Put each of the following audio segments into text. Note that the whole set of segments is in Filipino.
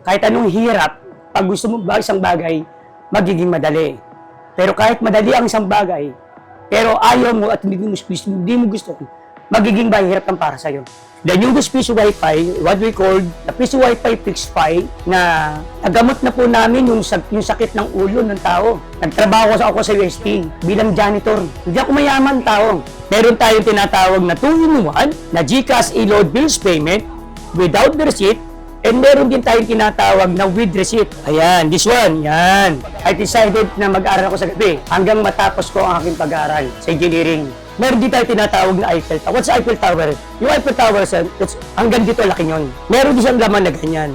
kahit anong hirap, pag gusto mo ba isang bagay, magiging madali. Pero kahit madali ang isang bagay, pero ayaw mo at hindi mo gusto, magiging mahirap ang para sa'yo. The newest piece of Wi-Fi, what we call the piece of Wi-Fi fixed Fi, na nagamot na po namin yung sakit ng ulo ng tao. Nagtrabaho ako sa UST bilang janitor. Hindi ako mayaman tao. Meron tayong tinatawag na 2-in-1 na GCash e-load bills payment without the receipt. And meron din tayong tinatawag na with receipt. Ayan, this one, yan. I decided na mag-aaral ako sa gabi hanggang matapos ko ang aking pag-aaral sa engineering. Meron din tayo tinatawag na Eiffel Tower. What's Eiffel Tower? Yung Eiffel Tower, hanggang dito laki yun. Meron din siyang laman na ganyan.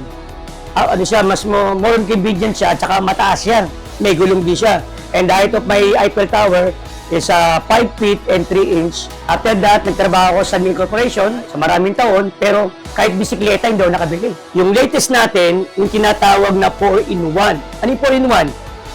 Ano siya, mas more convenient siya at saka mataas siya. May gulong din siya. And the height of my Eiffel Tower is 5 feet and 3 inch. After that, nagtrabaho ako sa New Corporation sa maraming taon, pero kahit bisikleta hindi ako nakabili. Yung latest natin, yung tinatawag na 4-in-1. Ano yung 4-in-1?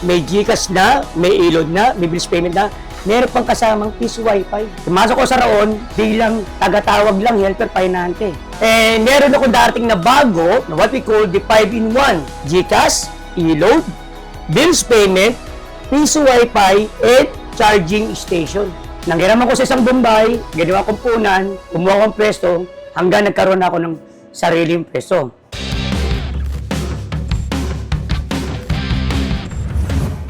May GCash na, may e-load na, may bills payment na, meron pang kasamang piece Wi-Fi. Pumasok ko sa roon bilang tagatawag lang, helper pahinante. And meron ako dating na bago, na what we call the 5-in-1. GCash, e-load, bills payment, piece Wi-Fi, and charging station. Nanghiram ako sa isang Bombay, ginawa kong punan, kumuha kong pwesto, hanggang nagkaroon ako ng sariling pwesto.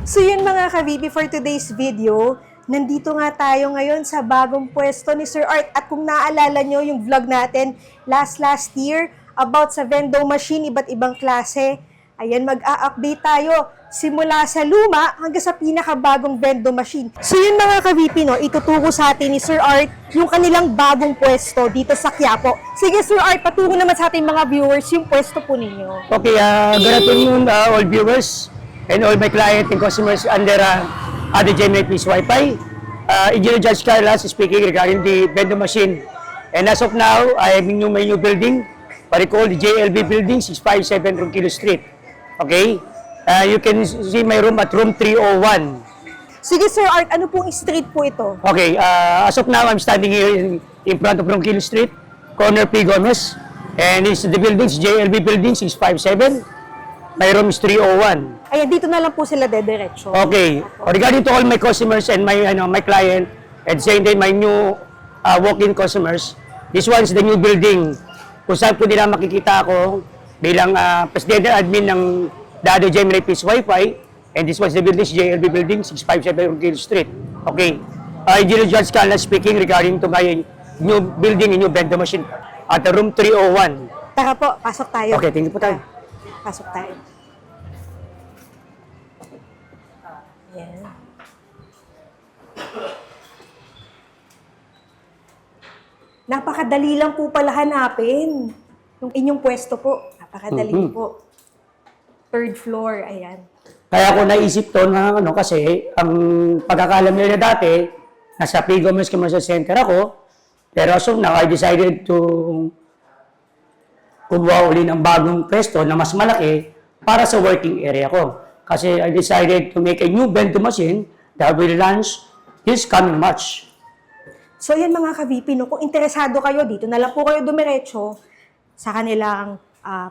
So yun mga ka-VP, for today's video, nandito nga tayo ngayon sa bagong pwesto ni Sir Art. At kung naalala nyo yung vlog natin last year about sa vending machine, iba't ibang klase, ayan, mag-a-update tayo simula sa luma hanggang sa pinakabagong vending machine. So yun mga ka-VP, no, ituturo sa atin ni Sir Art yung kanilang bagong pwesto dito sa Quiapo. Sige Sir Art, paturo naman sa ating mga viewers yung pwesto po ninyo. Okay, good afternoon all viewers and all my client and customers under ADJ Piece Wi-Fi. Engineer Judge Carlos speaking regarding the vending machine. And as of now, I am in my new building, what I call the JLB building, 657 Ronquillo Street. Okay? You can see my room at room 301. Sige Sir Art, ano pong street po ito? Okay, as of now, I'm standing here in front of Ronquillo Street, corner P. Gomez. And it's the buildings, JLB building, 657. My room is 301. Ayan, dito na lang po sila dediretso. Okay. Regarding to all my customers and my client, and same day my new walk-in customers, this one is the new building kung saan po nila makikita ako bilang president and admin ng Dado Gemini Piece Wi-Fi, and this was the building, JLB building, 657 Ronquillo Street. Okay. Engineer Judge Carlos speaking regarding to my new building and new vending machine at the room 301. Tara po, pasok tayo. Okay, tingin po tayo. Pasok tayo. Ayan. Napakadali lang po pala hanapin. Yung inyong pwesto po, napakadali po. Third floor, ayan. Kaya ako naisip to na kasi ang pagkakalam nila dati, nasa P. Gomez Commercial Center ako, pero as of now, I decided to kumuha uli ng bagong pwesto na mas malaki para sa working area ko. Kasi I decided to make a new vending machine that will launch this coming March. So yan mga ka-VP, no, kung interesado kayo, dito na lang po kayo dumiretso sa kanilang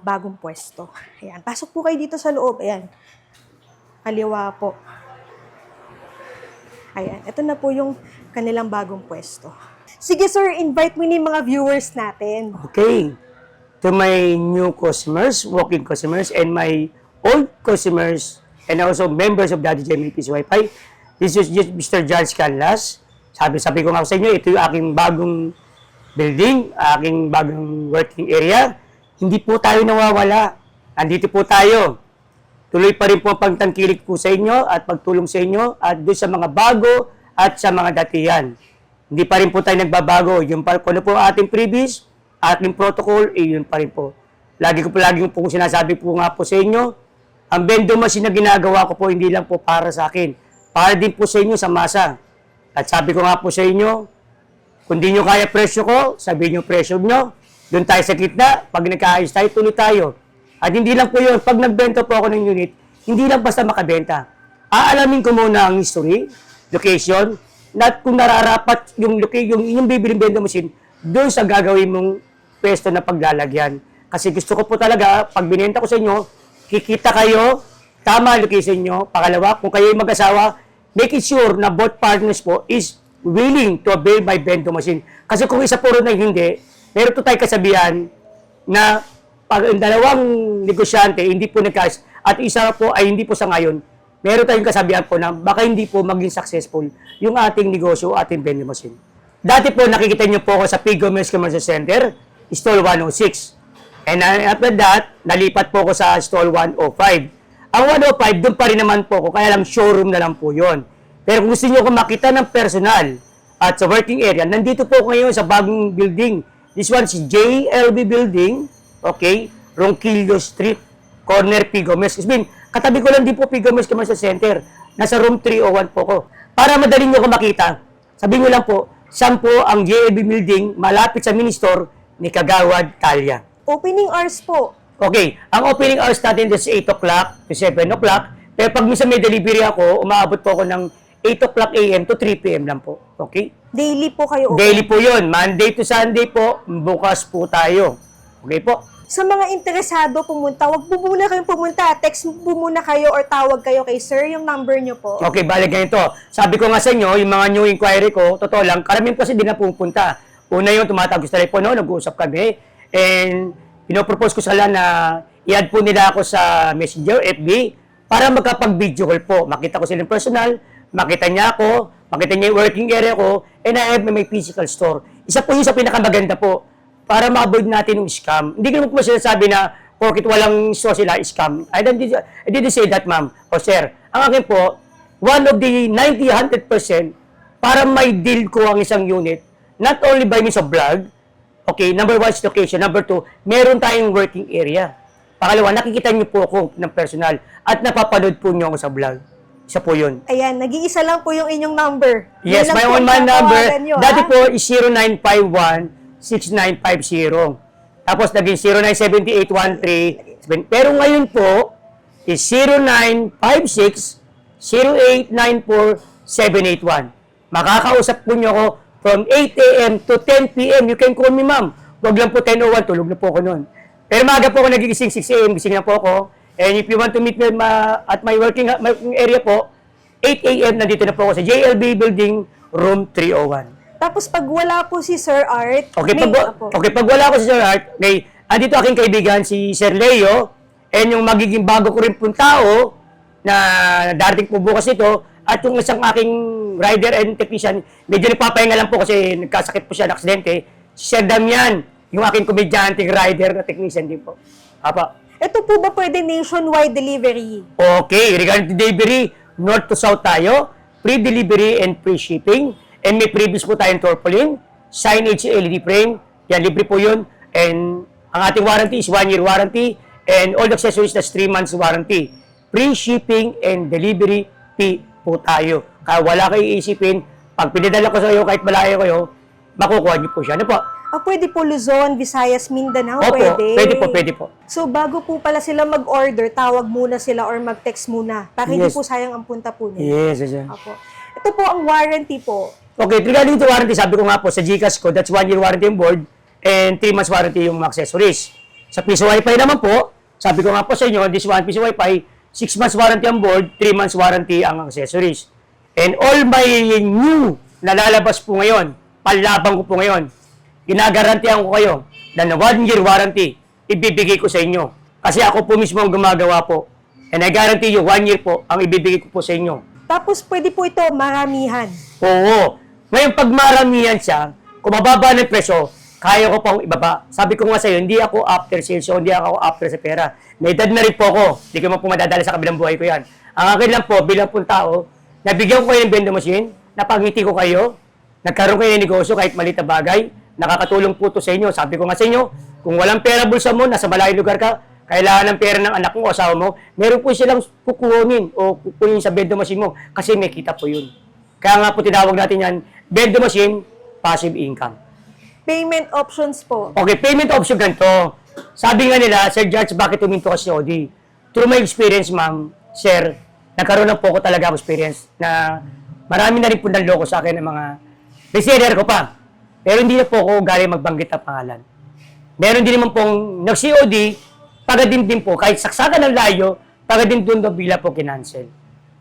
bagong pwesto. Ayan, pasok po kayo dito sa loob. Ayan, kaliwa po. Ayan, ito na po yung kanilang bagong pwesto. Sige sir, invite mo ni mga viewers natin. Okay. To my new customers, walk-in customers, and my old customers, and also members of Daddy Gemini Piece Wi-Fi, this is just Mr. Judge Carlos. Sabi ko nga sa inyo, ito yung aking bagong building, aking bagong working area. Hindi po tayo nawawala. Andito po tayo. Tuloy pa rin po ang pagtangkilik po sa inyo at pagtulong sa inyo at doon sa mga bago at sa mga datihan. Hindi pa rin po tayo nagbabago. Yung kung ano po ating previous, ating protocol, yun pa rin po. Lagi ko po sinasabi po nga po sa inyo, ang vending machine na ginagawa ko po, hindi lang po para sa akin. Para din po sa inyo sa masa. At sabi ko nga po sa inyo, kung di nyo kaya presyo ko, sabihin nyo presyo nyo. Doon tayo sa gitna, pag nagkaayos tayo, tuloy tayo. At hindi lang po yun, pag nagbenta po ako ng unit, hindi lang basta makabenta. Aalamin ko muna ang history, location, at kung nararapat yung bibiling vending machine, doon sa gagawin mong pwesto na paglalagyan. Kasi gusto ko po talaga, pag binenta ko sa inyo, kikita kayo, tama location nyo. Pangalawa, kung kayo mag-asawa, make it sure na both partners po is willing to obey my bendo machine. Kasi kung isa puro na hindi, meron to tayo kasabihan na pag ang dalawang negosyante hindi po nagkas at isa po ay hindi po sa ngayon, meron tayong kasabihan po na baka hindi po maging successful yung ating negosyo, ating vending machine. Dati po nakikita niyo po ako sa Pigo Mills Commercial Center, stall 106. And after that, nalipat po ako sa stall 105. Ang 105, doon pa rin naman po ako, kaya lang showroom na lang po yon. Pero kung gusto niyo ko makita ng personal at sa working area, nandito po ako ngayon sa bagong building. This one is JLB Building, okay, Ronquillo Street, corner Pigo Mills. Katabi ko lang din po Pigo Mills Commercial Center. Nasa room 301 po ko. Para madaling nyo ko makita, sabihin nyo lang po, saan po ang JLB Building malapit sa mini store ni Kagawad Talia. Opening hours po. Okay, ang opening hours natin is 8 o'clock to 7 o'clock. Pero pag minsan may delivery ako, umaabot po ako ng 8 o'clock a.m. to 3 p.m. lang po. Okay? Daily po kayo open. Daily po yun. Monday to Sunday po, bukas po tayo. Okay po? Sa mga interesado pumunta, wag po muna kayong pumunta. Text po muna kayo or tawag kayo kay sir, yung number nyo po. Okay, balik ganito. Sabi ko nga sa inyo, yung mga new inquiry ko, totoo lang, karamihan kasi din na pupunta. Una yung tumatawag sa telepono, nag-uusap kami, and pinopropose ko sila na i-add po nila ako sa Messenger, FB, para magkapag-video call po. Makita ko sila personal, makita niya ako, makita niya yung working area ko, and I have my physical store. Isa po yun sa pinakamaganda po, para ma-avoid natin yung scam. Hindi ko naman po sinasabi na, porkit walang store sila, scam. I didn't say that, ma'am. O sir, ang akin po, one of the 90-100%, para may deal ko ang isang unit, not only by means of vlog, okay, number 1 is location, number 2, meron tayong working area. Pangalawa, nakikita niyo po ako ng personal at napapanood po niyo ako sa vlog. Isa po yun. Ayan, nag-iisa lang po yung inyong number. Yes, Yun lang my po own ang man number. tatawagan nyo, Dati ha? po is 0951-6950. Tapos naging 097813. Pero ngayon po is 0956-0894-781. Makakausap po niyo ako from 8 a.m. to 10 p.m. You can call me, ma'am. Huwag lang po 10:01, tulog na po ako noon. Pero maaga po ako nagigising 6 a.m. Gising na po ako. And if you want to meet me at my working area po, 8 a.m. nandito na po ako sa JLB Building, room 301. Tapos pag wala po si Sir Art, Okay, may- pag wala ko si Sir Art, okay, andito aking kaibigan si Sir Leo, and yung magiging bago ko rin pong tao na darating po bukas ito, at yung isang aking rider and technician, medyo nagpapahinga lang po kasi nagkasakit po siya ng aksidente, si Sir Damian, yung aking komedyanteng rider na technician din po. Apa. Ito po ba pwede nationwide delivery? Okay, regarding to delivery, north to south tayo, free delivery and free shipping, and may previous po tayong tarpaulin, signage LED frame, yan, libre po yun, and ang ating warranty is 1-year warranty, and all the accessories that's 3 months warranty. Free shipping and delivery fee po tayo. Kaya wala kayo iisipin, pag pinadala ko sa iyo kahit malayo kayo, makukuha niyo po siya. Ano po? Pwede po Luzon, Visayas, Mindanao, Opo, pwede po. So, bago po pala sila mag-order, tawag muna sila or mag-text muna para hindi Yes. po sayang ang punta po nila. Yes, yes, yes. Opo. Ito po ang warranty po. Okay, regarding to warranty, sabi ko nga po, sa GCash ko, that's 1-year warranty on board, and 3 months warranty yung mga accessories. Sa Piso Wi-Fi naman po, sabi ko nga po sa inyo, this one, Piso Wi-Fi, 6 months warranty on board, 3 months warranty ang accessories. And all my new na lalabas po ngayon, panlabang ko po ngayon, ginagarantihan ko kayo na 1-year warranty, ibibigay ko sa inyo. Kasi ako po mismo ang gumagawa po. And I guarantee you, 1 year po ang ibibigay ko po sa inyo. Tapos, pwede po ito maramihan. Oo. Ngayon, pag maramihan siya, kung mababa ng presyo, kaya ko pang ibaba. Sabi ko nga sa'yo, hindi ako after sales, so hindi ako after sa pera. May edad na rin po ako. Hindi ko man po madadala sa kabilang buhay ko yan. Ang akin lang po, bilang pong tao, nabigyan ko kayo ng vending machine, napangiti ko kayo, nagkaroon kayo ng negosyo kahit maliit na bagay, nakakatulong po to sa inyo. Sabi ko nga sa inyo, kung walang pera bulsa mo, nasa malayong lugar ka, kailangan ng pera ng anak mo o asawa mo, meron po silang kukunin o kukunin sa vending machine mo kasi may kita po yun. Kaya nga po tinawag natin yan, vending machine, passive income. Payment options po. Okay, payment option ganito. Sabi nga nila, Sir George, bakit tuminto ka sa COD? Through my experience, ma'am, sir, nagkaroon ng po ko talaga experience na marami na rin po nanloko sa akin ng mga reseller ko pa. Pero hindi na po ako galing magbanggit ng pangalan. Meron din naman pong nag-COD, pagadimdim po, kahit saksakan ng layo, pagadimdim do bila po kinancel.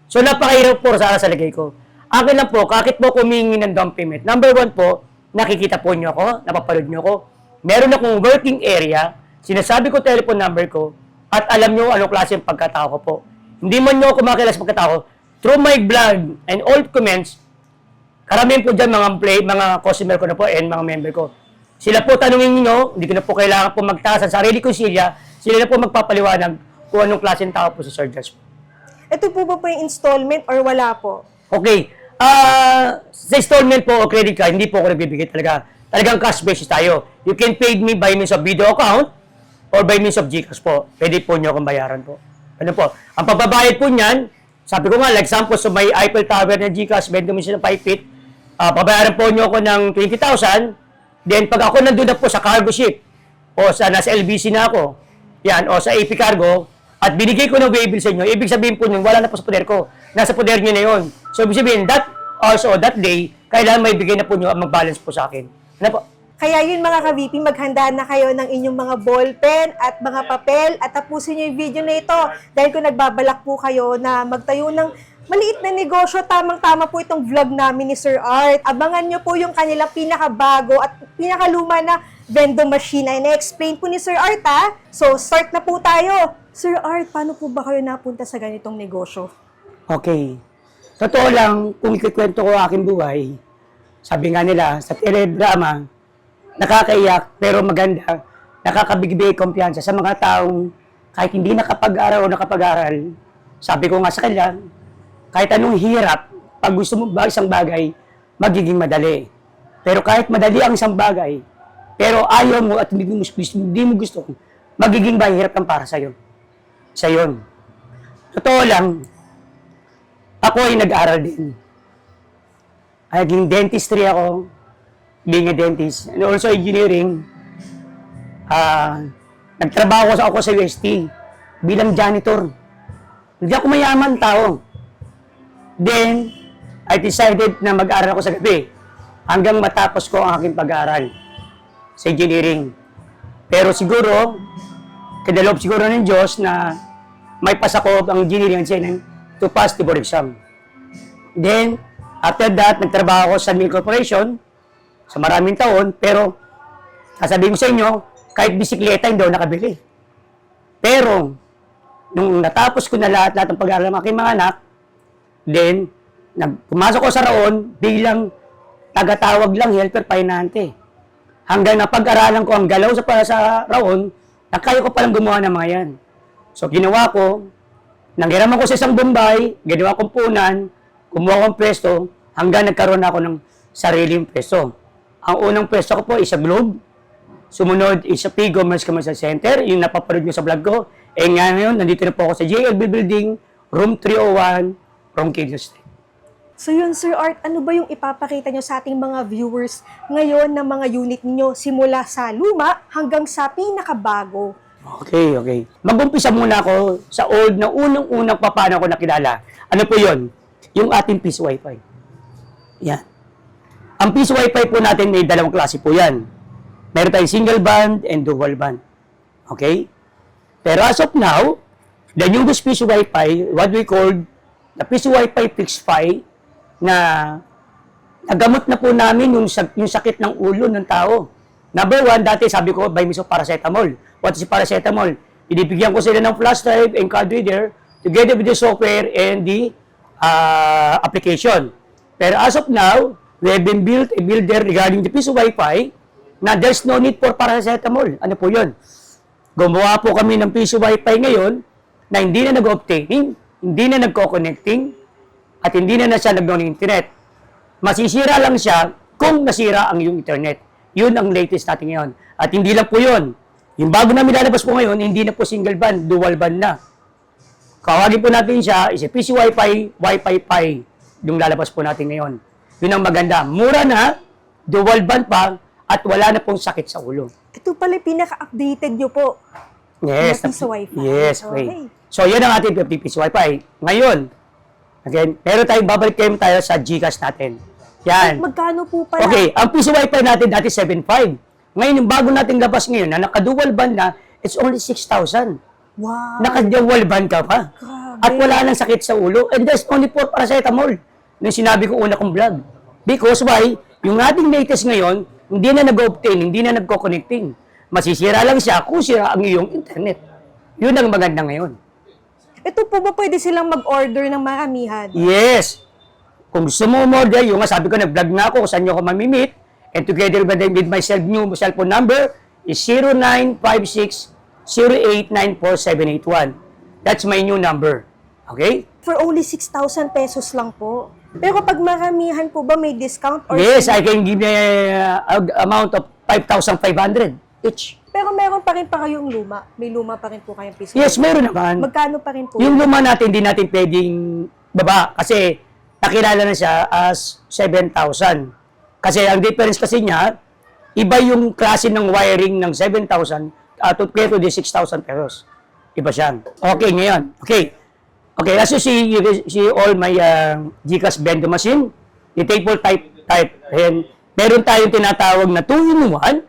So, napakahirap po sa lagay ko. Akin lang po, kakit po kumingi ng down payment. Number 1 po, nakikita po nyo ako, napapanood nyo ako. Meron akong working area, sinasabi ko telephone number ko, at alam nyo ano klase yung pagkatao ko po. Hindi man nyo ako makilala sa pagkatao ko. Through my blog and all comments, karamihan po dyan mga customer ko na po and mga member ko. Sila po tanungin nyo, hindi ko na po kailangan po magtaas sa sarili ko sila na po magpapaliwanag kung anong klaseng tao po si Sir Josh. Ito po ba po yung installment or wala po? Okay. Sa installment po o credit card, hindi po ako nagbibigay talaga. Talagang cash basis tayo. You can pay me by means of video account or by means of GCash po. Pwede po nyo akong bayaran po. Ano po? Ang pagbabayad po niyan, sabi ko nga, like example, so may Eiffel Tower na GCash, 20 minutes ng 5 feet, pabayaran po nyo ako ng 20,000, then pag ako nandun na po sa cargo ship, o sa nasa LBC na ako, yan, o sa AP Cargo, at binigay ko ng waiver sa inyo, ibig sabihin po nyo, wala na po sa poder ko. Nasa poder nyo na yun. So, ibig sabihin, that day, kailangan may bigay na po nyo ang mag-balance po sa akin. Ano po? Kaya yun mga ka-VP, maghanda na kayo ng inyong mga ballpen at mga papel at tapusin nyo yung video na ito. Dahil kung nagbabalak po kayo na magtayo ng maliit na negosyo, tamang-tama po itong vlog namin ni Sir Art. Abangan nyo po yung kanilang pinakabago at pinakaluma na vending machine na ina-explain po ni Sir Art ha. So, start na po tayo. Sir Art, paano po ba kayo napunta sa ganitong negosyo? Okay. Totoo lang, kung ikikwento ko aking buhay, sabi nga nila, sa teledrama, nakakaiyak pero maganda, nakakabigay kumpiyansa sa mga taong kahit hindi nakapag-aral o nakapag-aral. Sabi ko nga sa kanila, kahit anong hirap, pag gusto mo ba isang bagay, magiging madali. Pero kahit madali ang isang bagay, pero ayaw mo at hindi mo gusto, magiging mahirap ang para sa'yo. Sa yun. Totoo lang, ako ay nag-aral din. Naging dentistry ako, being a dentist, and also engineering. Nagtrabaho ako sa UST bilang janitor. Hindi ako mayaman tao. Then, I decided na mag-aral ako sa gabi hanggang matapos ko ang aking pag-aaral sa engineering. Pero siguro, kadaloob siguro ng Diyos na may pasakop ang engineering and to pass the board exam. Then, after that, nagtrabaho ako sa Milk Corporation sa maraming taon, pero sasabihin ko sa inyo, kahit bisikleta hindi ako nakabili. Pero, nung natapos ko na lahat ng pag-aaral ng aking mga anak, then, pumasok ko sa Raon bilang tagatawag lang, helper pahinante. Hanggang napag-aralan ko ang galaw sa Raon, na kaya ko palang gumawa ng mga yan. So, ginawa ko, nanghiraman ko sa isang Bombay, ginawa kong punan, kumuha kong pwesto, hanggang nagkaroon ako ng sariling pwesto. Ang unang pwesto ko po is sa Globe, sumunod is sa P-Commerce Commercial Center, yung napapanood nyo sa vlog ko. Eh ngayon, nandito na po ako sa JLB Building, room 301, from Quezon Street. So yun, Sir Art, ano ba yung ipapakita nyo sa ating mga viewers ngayon ng mga unit ninyo simula sa luma hanggang sa pinakabago? Okay. Mag-umpisa muna ako sa old na unang-unang paano ko nakilala. Ano po yon? Yung ating piece wifi. Yan. Ang piece wifi po natin may dalawang klase po yan. Meron tayong single band and dual band. Okay? Pero as of now, the newest piece wifi, what we call the piece wifi fixed fi, na nagamot na po namin yung sakit ng ulo ng tao. Number 1, dati sabi ko, by means of paracetamol. What is paracetamol? Ibibigyan ko sila ng flash drive and card reader together with the software and the application. Pero as of now, we have been built a builder regarding the piece of Wi-Fi na there's no need for paracetamol. Ano po yun? Gumawa po kami ng piece of Wi-Fi ngayon na hindi na nag-obtaining, hindi na nagko-connecting, at hindi na siya nag-ng internet. Masisira lang siya kung nasira ang iyong internet. Yun ang latest natin ngayon. At hindi lang po yun. Yung bago namin lalabas po ngayon, hindi na po single band, dual band na. Kawagin po natin siya, is a PC Wi-Fi, Wi-Fi Pi, yung lalabas po natin ngayon. Yun ang maganda. Mura na, dual band pa, at wala na pong sakit sa ulo. Ito pala pinaka-updated nyo po. Yes. Na piece of Wi-Fi. Yes, Okay. okay. So, yan ang ating PC Wi-Fi. Ngayon, again, pero babalik tayo sa GCash natin. Yan. Magkano po pala? Okay, ang piece of Wi-Fi natin dati 7.5. Ngayon, yung bago nating labas ngayon na naka-dual band na, it's only 6,000. Wow. Naka-dual band ka pa. Grabe. At wala nang sakit sa ulo. And there's only 4 paracetamol. Nung sinabi ko una kong vlog. Because why? Yung ating latest ngayon, hindi na nag-obtain, hindi na nagko-connecting. Masisira lang siya kung sira ang iyong internet. Yun ang maganda ngayon. Ito po ba pwede silang mag-order ng maramihan? Yes. Kung gusto mo umorder, yung nga sabi ko, nag-vlog na ako kung saan nyo ako mamimit. And together with my new cellphone number is 0956-0894-781. That's my new number. Okay? For only 6,000 pesos lang po. Pero pag maramihan po ba may discount? Or Yes, I can give an amount of 5,500 each. Pero meron pa rin pa kayong luma. May luma pa rin po kayong piso. Yes, meron naman. Magkano pa rin po? Yung luma natin, hindi natin pwedeng baba kasi nakilala na siya as 7,000. Kasi ang difference kasi niya, iba yung klase ng wiring ng 7,000 to 6,000 pesos. Iba siya. Okay, ngayon. Okay. Okay, as you see all my GCash vending machine, the table type. And meron tayong tinatawag na 2-in-1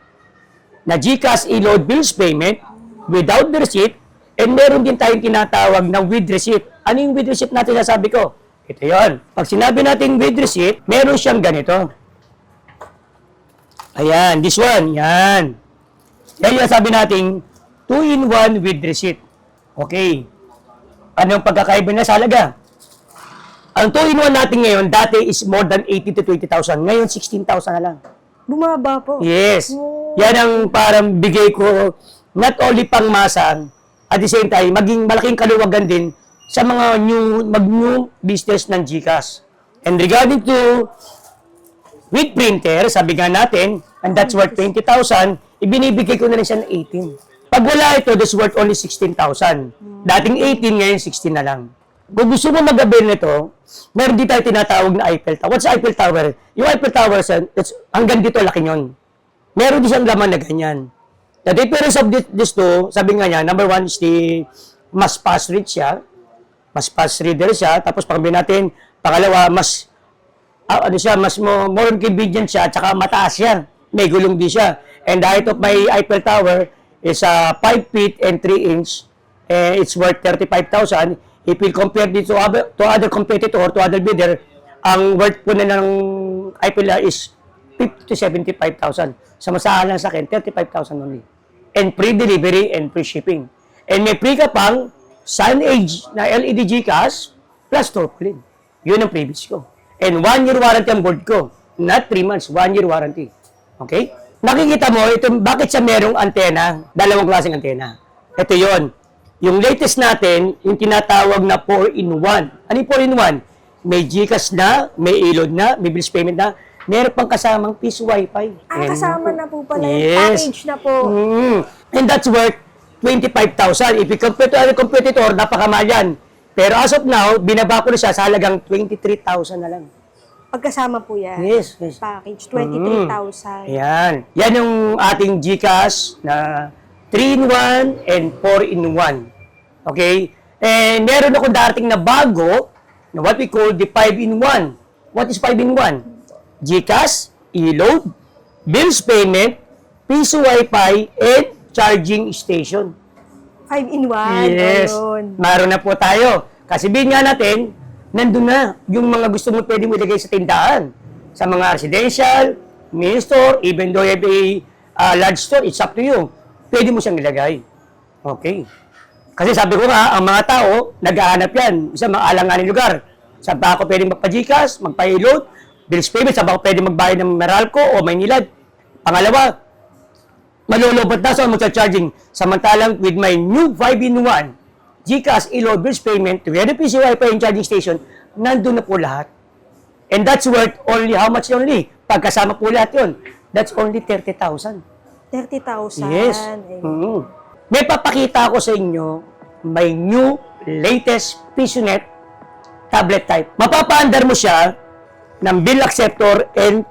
na GCash e-load bills payment without the receipt, and meron din tayong tinatawag na with receipt. Ano yung with receipt natin sasabi ko? Ito yon. Pag sinabi natin with receipt, meron siyang ganito. Ayan, this one, yan. Yan yung sabi natin, 2-in-1 with receipt. Okay. Ano yung pagkakaiba na sa halaga? Ang 2-in-1 natin ngayon, dati is more than 80 to 20,000. Ngayon, 16,000 na lang. Bumaba po. Yes. Oh. Yan ang parang bigay ko, not only pangmasang, at the same time, maging malaking kaluwagan din sa mga new business ng GCash. And regarding to with printer, sabi nga natin, and that's worth 20,000, ibinibigay ko na rin siya ng 18. Pag wala ito, that's worth only 16,000. Dating 18, ngayon 16 na lang. Kung gusto mo mag-avail nito, meron din tayo tinatawag na Eiffel Tower. What's Eiffel Tower? Yung Eiffel Tower, hanggang dito laki nyon. Meron din siyang laman na ganyan. The difference of this two, sabi nga niya, number one is the mas fast read siya. Mas fast reader siya. Tapos pagkabi natin, pangalawa, mas more convenient siya, at saka mataas siya. May gulong din siya. And the height of my Eiffel Tower is 5 feet and 3 inch. It's worth 35,000. If we compare this to other competitor or to other bidder, ang worth po na ng Eiffel is 50 to 75,000. Samasahan lang sa akin, 35,000 only. And free delivery and free shipping. And may free ka pang Sun Age na LED GCash plus Torplin. Yun ang previous ko. And 1-year warranty ang board ko. Not 3 months, 1-year warranty. Okay? Nakikita mo, ito, bakit siya merong antena? Dalawang klaseng antena. Ito yon. Yung latest natin, yung tinatawag na 4-in-1. Ano yung 4-in-1? May GCash na, may e-load na, may bills payment na, meron pang kasamang piece Wi-Fi. Kasama na po pala. Yes. Package na po. And that's worth 25,000. If you compare to other competitor, napakamahal yan. Pero as of now, binaba ko na siya sa halagang 23,000 na lang. Pagkasama po yan. Yes, yes. Package, 23,000. Yan. Yan yung ating GCash na 3-in-1 and 4-in-1. Okay? And meron akong darating na bago na what we call the 5-in-1. What is 5-in-1? GCash, e-load, bills payment, piso Wi-Fi, and charging station. 5-in-1. Yes. Ayun. Meron na po tayo. Kasi bilhin nga natin, nandun na yung mga gusto mo pwede mo ilagay sa tindahan. Sa mga residential, mini store, even though you have a large store, it's up to you. Pwede mo siyang ilagay. Okay. Kasi sabi ko nga, ang mga tao, naghahanap yan. Isa mga alanganin lugar. Saan pa ako pwede magpa-GCash, magpa-e-load, bills payment, saan pa ako pwede magbayad ng Meralco o Maynilad. Pangalawa, malulobot na sa magcha-charging. Samantalang with my new 5-in-1, GCash, e-load, bills payment, together PC Wi-Fi and charging station, nandun na po lahat. And that's worth only, how much only? Pagkasama po lahat yun, that's only 30,000. 30,000. Yes. May papakita ko sa inyo, may new, latest PisoNet tablet type. Mapapaandar mo siya ng bill acceptor and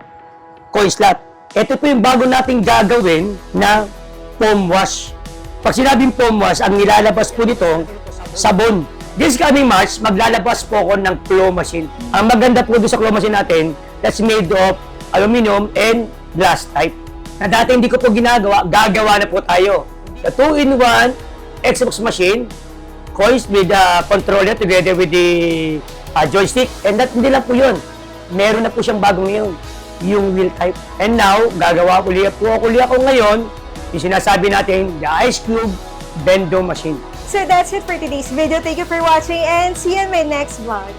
coin slot. Ito po yung bago nating gagawin na foam wash. Pag sinabing foam wash, ang nilalabas po nito, sabon. This coming March, maglalabas po ako ng claw machine. Ang maganda po doon sa claw machine natin, that's made of aluminum and glass type. Na dati hindi ko po ginagawa, gagawa na po tayo. a 2-in-1 Xbox machine, coils with controller together with the joystick. And that, hindi lang po yun. Meron na po siyang bagong ngayon, yung wheel type. And now, gagawa ko ako ngayon, yung sinasabi natin, the Ice Cube Bendo machine. So that's it for today's video. Thank you for watching and see you in my next vlog.